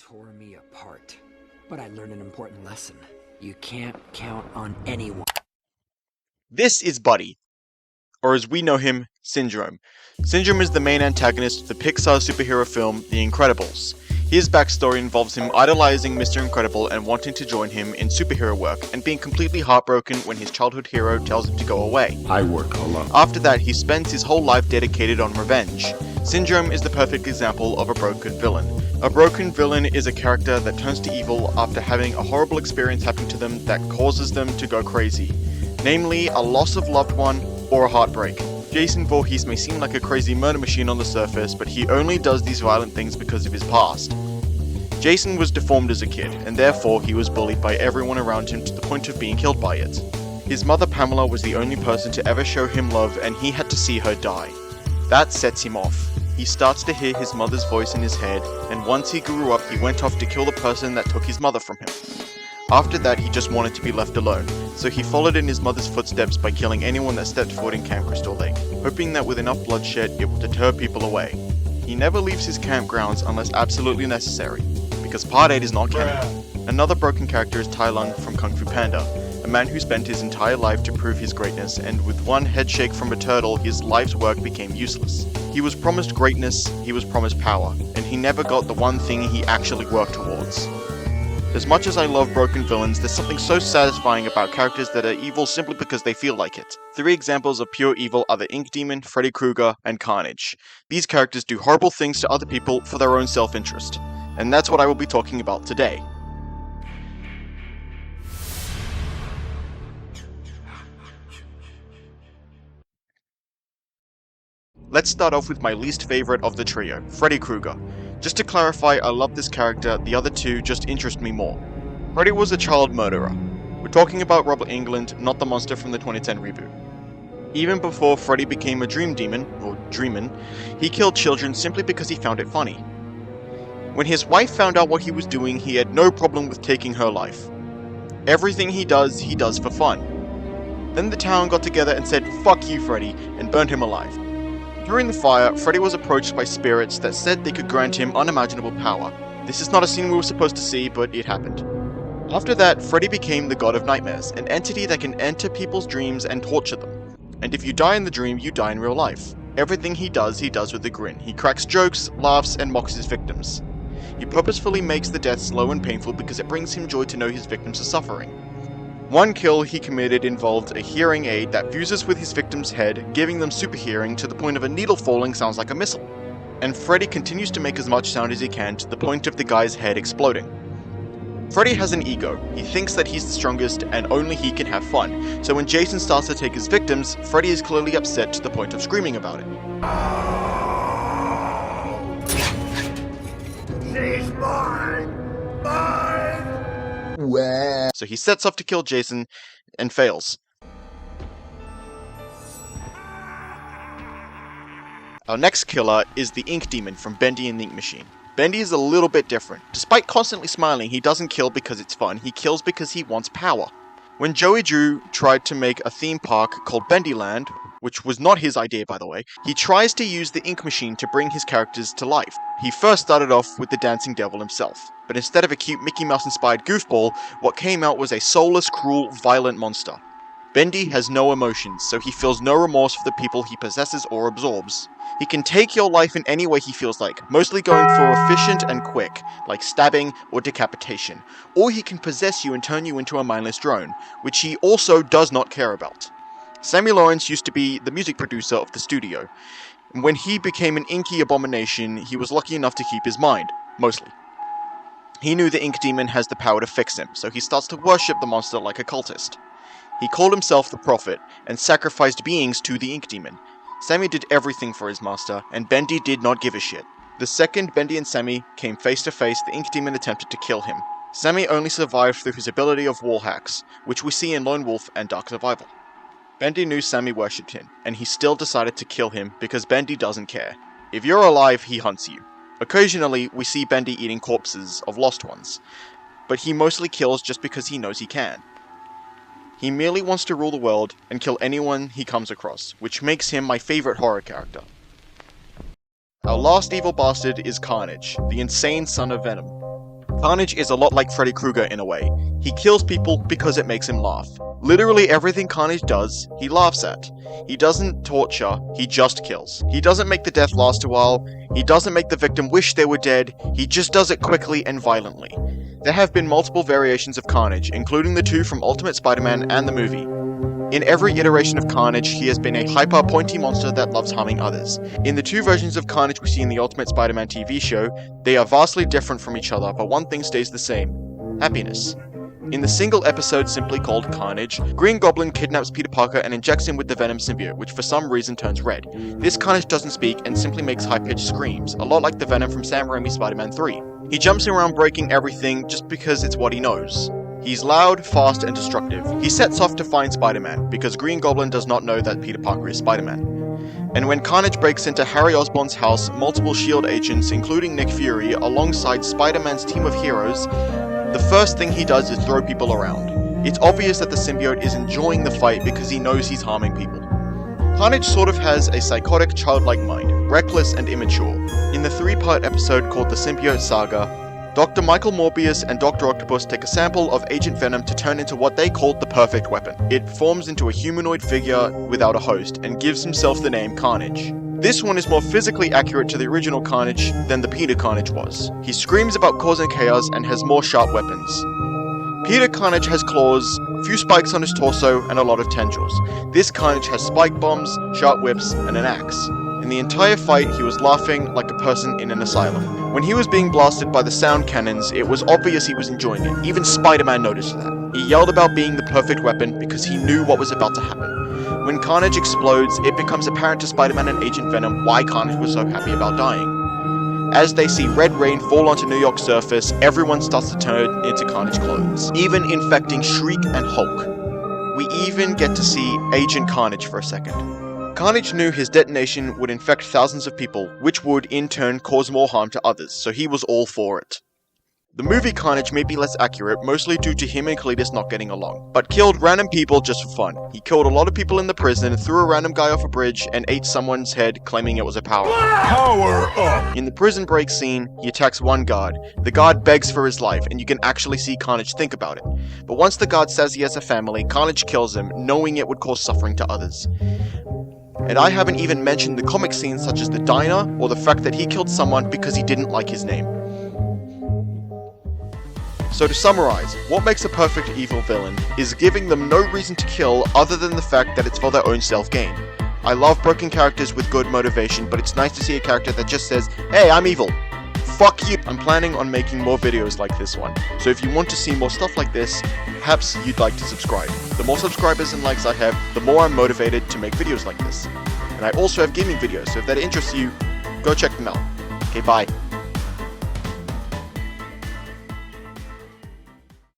tore me apart. But I learned an important lesson. You can't count on anyone. This is Buddy, or as we know him, Syndrome. Syndrome is the main antagonist of the Pixar superhero film, The Incredibles. His backstory involves him idolizing Mr. Incredible and wanting to join him in superhero work, and being completely heartbroken when his childhood hero tells him to go away. I work alone. After that, he spends his whole life dedicated on revenge. Syndrome is the perfect example of a broken villain. A broken villain is a character that turns to evil after having a horrible experience happen to them that causes them to go crazy. Namely, a loss of loved one or a heartbreak. Jason Voorhees may seem like a crazy murder machine on the surface, but he only does these violent things because of his past. Jason was deformed as a kid, and therefore he was bullied by everyone around him to the point of being killed by it. His mother Pamela was the only person to ever show him love, and he had to see her die. That sets him off. He starts to hear his mother's voice in his head, and once he grew up, he went off to kill the person that took his mother from him. After that, he just wanted to be left alone, so he followed in his mother's footsteps by killing anyone that stepped foot in Camp Crystal Lake, hoping that with enough bloodshed, it would deter people away. He never leaves his campgrounds unless absolutely necessary, because Part 8 is not canon. Another broken character is Tai Lung from Kung Fu Panda, a man who spent his entire life to prove his greatness, and with one head shake from a turtle, his life's work became useless. He was promised greatness, he was promised power, and he never got the one thing he actually worked towards. As much as I love broken villains, there's something so satisfying about characters that are evil simply because they feel like it. 3 examples of pure evil are the Ink Demon, Freddy Krueger, and Carnage. These characters do horrible things to other people for their own self-interest. And that's what I will be talking about today. Let's start off with my least favorite of the trio, Freddy Krueger. Just to clarify, I love this character, the other 2 just interest me more. Freddy was a child murderer. We're talking about Robert Englund, not the monster from the 2010 reboot. Even before Freddy became a dream demon, or dreamin', he killed children simply because he found it funny. When his wife found out what he was doing, he had no problem with taking her life. Everything he does for fun. Then the town got together and said, "Fuck you, Freddy," and burned him alive. During the fire, Freddy was approached by spirits that said they could grant him unimaginable power. This is not a scene we were supposed to see, but it happened. After that, Freddy became the god of nightmares, an entity that can enter people's dreams and torture them. And if you die in the dream, you die in real life. Everything he does with a grin. He cracks jokes, laughs, and mocks his victims. He purposefully makes the death slow and painful because it brings him joy to know his victims are suffering. One kill he committed involved a hearing aid that fuses with his victim's head, giving them super hearing to the point of a needle falling sounds like a missile. And Freddy continues to make as much sound as he can to the point of the guy's head exploding. Freddy has an ego. He thinks that he's the strongest and only he can have fun, so when Jason starts to take his victims, Freddy is clearly upset to the point of screaming about it. She's mine! Mine! So he sets off to kill Jason, and fails. Our next killer is the Ink Demon from Bendy and the Ink Machine. Bendy is a little bit different. Despite constantly smiling, he doesn't kill because it's fun, he kills because he wants power. When Joey Drew tried to make a theme park called Bendyland, which was not his idea by the way, he tries to use the ink machine to bring his characters to life. He first started off with the dancing devil himself, but instead of a cute Mickey Mouse inspired goofball, what came out was a soulless, cruel, violent monster. Bendy has no emotions, so he feels no remorse for the people he possesses or absorbs. He can take your life in any way he feels like, mostly going for efficient and quick, like stabbing or decapitation, or he can possess you and turn you into a mindless drone, which he also does not care about. Sammy Lawrence used to be the music producer of the studio, and when he became an inky abomination, he was lucky enough to keep his mind, mostly. He knew the Ink Demon has the power to fix him, so he starts to worship the monster like a cultist. He called himself the Prophet, and sacrificed beings to the Ink Demon. Sammy did everything for his master, and Bendy did not give a shit. The second Bendy and Sammy came face to face, the Ink Demon attempted to kill him. Sammy only survived through his ability of wall hacks, which we see in Lone Wolf and Dark Survival. Bendy knew Sammy worshipped him, and he still decided to kill him because Bendy doesn't care. If you're alive, he hunts you. Occasionally, we see Bendy eating corpses of lost ones, but he mostly kills just because he knows he can. He merely wants to rule the world and kill anyone he comes across, which makes him my favorite horror character. Our last evil bastard is Carnage, the insane son of Venom. Carnage is a lot like Freddy Krueger in a way. He kills people because it makes him laugh. Literally everything Carnage does, he laughs at. He doesn't torture, he just kills. He doesn't make the death last a while, he doesn't make the victim wish they were dead, he just does it quickly and violently. There have been multiple variations of Carnage, including the two from Ultimate Spider-Man and the movie. In every iteration of Carnage, he has been a hyper pointy monster that loves harming others. In the two versions of Carnage we see in the Ultimate Spider-Man TV show, they are vastly different from each other, but one thing stays the same: happiness. In the single episode simply called Carnage, Green Goblin kidnaps Peter Parker and injects him with the Venom symbiote, which for some reason turns red. This Carnage doesn't speak and simply makes high-pitched screams, a lot like the Venom from Sam Raimi's Spider-Man 3. He jumps around breaking everything just because it's what he knows. He's loud, fast, and destructive. He sets off to find Spider-Man, because Green Goblin does not know that Peter Parker is Spider-Man. And when Carnage breaks into Harry Osborn's house, multiple S.H.I.E.L.D. agents, including Nick Fury, alongside Spider-Man's team of heroes, the first thing he does is throw people around. It's obvious that the symbiote is enjoying the fight because he knows he's harming people. Carnage sort of has a psychotic, childlike mind, reckless and immature. In the 3-part episode called The Symbiote Saga, Dr. Michael Morbius and Dr. Octopus take a sample of Agent Venom to turn into what they called the perfect weapon. It forms into a humanoid figure without a host and gives himself the name Carnage. This one is more physically accurate to the original Carnage than the Peter Carnage was. He screams about causing chaos and has more sharp weapons. Peter Carnage has claws, a few spikes on his torso, and a lot of tendrils. This Carnage has spike bombs, sharp whips, and an axe. In the entire fight, he was laughing like a person in an asylum. When he was being blasted by the sound cannons, it was obvious he was enjoying it. Even Spider-Man noticed that. He yelled about being the perfect weapon because he knew what was about to happen. When Carnage explodes, it becomes apparent to Spider-Man and Agent Venom why Carnage was so happy about dying. As they see red rain fall onto New York's surface, everyone starts to turn into Carnage clones, even infecting Shriek and Hulk. We even get to see Agent Carnage for a second. Carnage knew his detonation would infect thousands of people, which would in turn cause more harm to others, so he was all for it. The movie Carnage may be less accurate, mostly due to him and Cletus not getting along, but killed random people just for fun. He killed a lot of people in the prison, threw a random guy off a bridge, and ate someone's head, claiming it was a power up. Power up! In the prison break scene, he attacks one guard. The guard begs for his life, and you can actually see Carnage think about it. But once the guard says he has a family, Carnage kills him, knowing it would cause suffering to others. And I haven't even mentioned the comic scenes such as the diner, or the fact that he killed someone because he didn't like his name. So to summarize, what makes a perfect evil villain is giving them no reason to kill other than the fact that it's for their own self-gain. I love broken characters with good motivation, but it's nice to see a character that just says, "Hey, I'm evil. Fuck you." I'm planning on making more videos like this one, so if you want to see more stuff like this, perhaps you'd like to subscribe. The more subscribers and likes I have, the more I'm motivated to make videos like this. And I also have gaming videos, so if that interests you, go check them out. Okay, bye.